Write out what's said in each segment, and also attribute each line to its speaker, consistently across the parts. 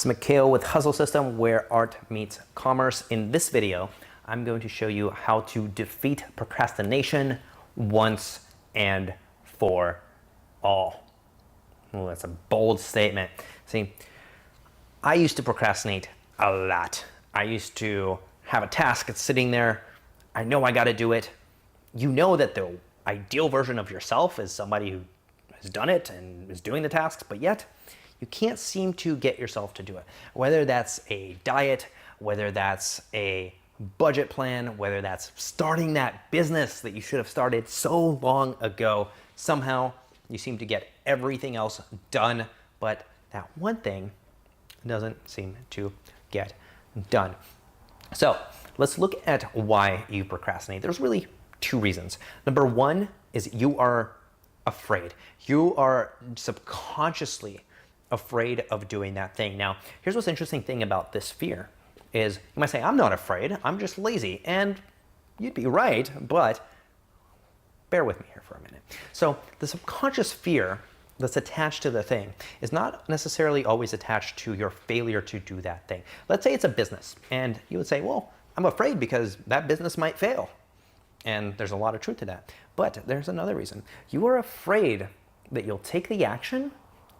Speaker 1: It's Mikhail with Hustle System, where art meets commerce. In this video, I'm going to show you how to defeat procrastination once and for all. Well, that's a bold statement. See, I used to procrastinate a lot. I used to have a task that's sitting there. I know I got to do it. You know that the ideal version of yourself is somebody who has done it and is doing the tasks, but yet you can't seem to get yourself to do it. Whether that's a diet, whether that's a budget plan, whether that's starting that business that you should have started so long ago, somehow you seem to get everything else done, but that one thing doesn't seem to get done. So let's look at why you procrastinate. There's really two reasons. Number one is you are afraid. You are subconsciously afraid of doing that thing. Now, here's what's interesting thing about this fear is you might say, I'm not afraid, I'm just lazy. And you'd be right, but bear with me here for a minute. So the subconscious fear that's attached to the thing is not necessarily always attached to your failure to do that thing. Let's say it's a business and you would say, well, I'm afraid because that business might fail. And there's a lot of truth to that. But there's another reason. You are afraid that you'll take the action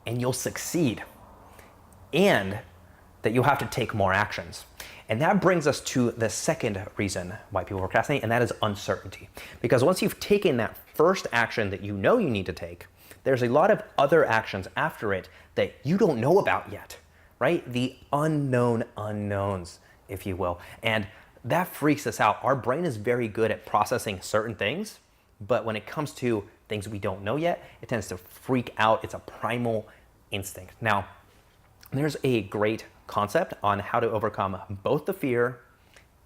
Speaker 1: and you'll succeed, and that you'll have to take more actions. And that brings us to the second reason why people procrastinate, and that is uncertainty. Because once you've taken that first action that you know you need to take, there's a lot of other actions after it that you don't know about yet, right? The unknown unknowns, if you will. And that freaks us out. Our brain is very good at processing certain things, but when it comes to things we don't know yet, it tends to freak out. It's a primal instinct. Now, there's a great concept on how to overcome both the fear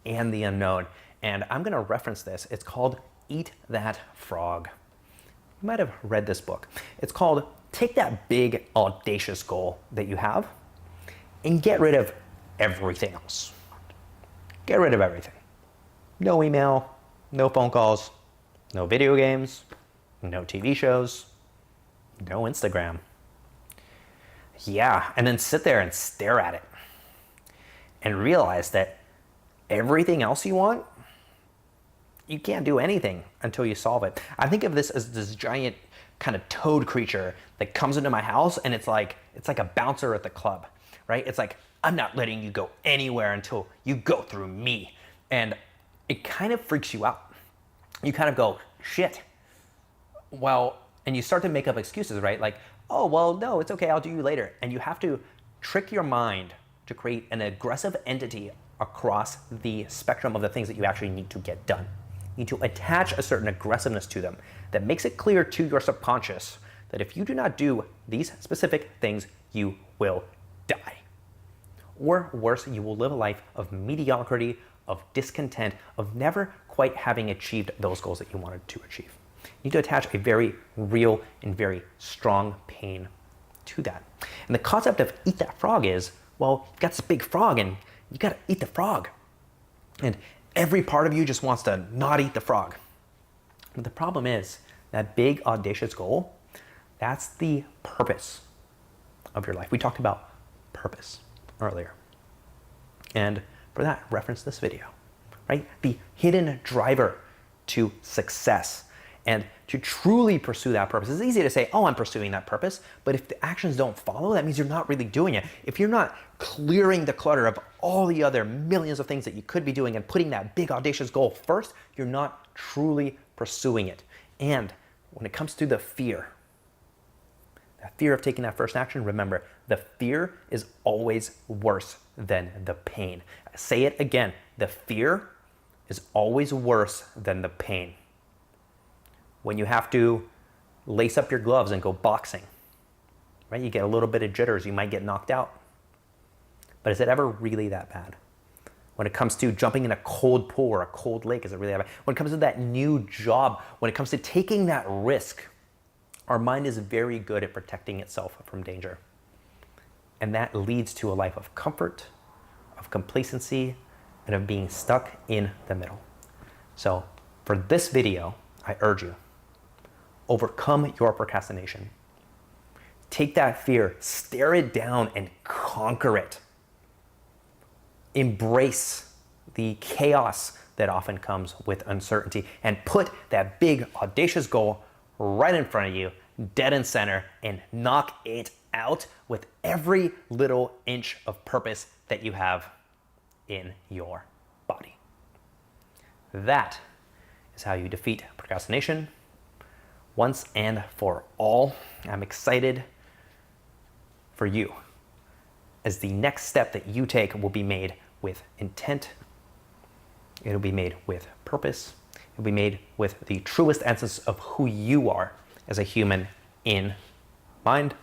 Speaker 1: and the unknown. And I'm gonna reference this. It's called Eat That Frog. You might have read this book. It's called Take That Big Audacious Goal that you have and get rid of everything else. Get rid of everything. No email, no phone calls, no video games, no TV shows, no Instagram. Yeah, and then sit there and stare at it and realize that everything else you want, you can't do anything until you solve it. I think of this as this giant kind of toad creature that comes into my house and it's like a bouncer at the club, right? It's like, I'm not letting you go anywhere until you go through me. And it kind of freaks you out. You kind of go, shit. Well, and you start to make up excuses, right? Like, oh, well, no, it's okay, I'll do you later. And you have to trick your mind to create an aggressive entity across the spectrum of the things that you actually need to get done. You need to attach a certain aggressiveness to them that makes it clear to your subconscious that if you do not do these specific things, you will die. Or worse, you will live a life of mediocrity, of discontent, of never quite having achieved those goals that you wanted to achieve. You need to attach a very real and very strong pain to that. And the concept of eat that frog is, well, you've got this big frog and you got to eat the frog. And every part of you just wants to not eat the frog. But the problem is that big audacious goal, that's the purpose of your life. We talked about purpose earlier. And for that, reference this video, right? The hidden driver to success. And to truly pursue that purpose, it's easy to say, oh, I'm pursuing that purpose, but if the actions don't follow, that means you're not really doing it. If you're not clearing the clutter of all the other millions of things that you could be doing and putting that big audacious goal first, you're not truly pursuing it. And when it comes to the fear, that fear of taking that first action, remember, the fear is always worse than the pain. I say it again, the fear is always worse than the pain. When you have to lace up your gloves and go boxing, right? You get a little bit of jitters, you might get knocked out. But is it ever really that bad? When it comes to jumping in a cold pool or a cold lake, is it really that bad? When it comes to that new job, when it comes to taking that risk, our mind is very good at protecting itself from danger. And that leads to a life of comfort, of complacency, and of being stuck in the middle. So for this video, I urge you, overcome your procrastination. Take that fear, stare it down, and conquer it. embrace the chaos that often comes with uncertainty and put that big audacious goal right in front of you, dead in center, and knock it out with every little inch of purpose that you have in your body. That is how you defeat procrastination once and for all. I'm excited for you, as the next step that you take will be made with intent. It'll be made with purpose. It'll be made with the truest essence of who you are as a human in mind.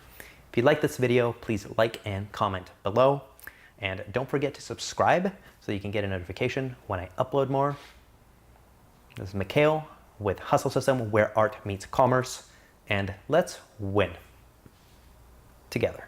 Speaker 1: If you like this video, please like and comment below. And don't forget to subscribe so you can get a notification when I upload more. This is Mikhail with Hustle System, where art meets commerce. And let's win together.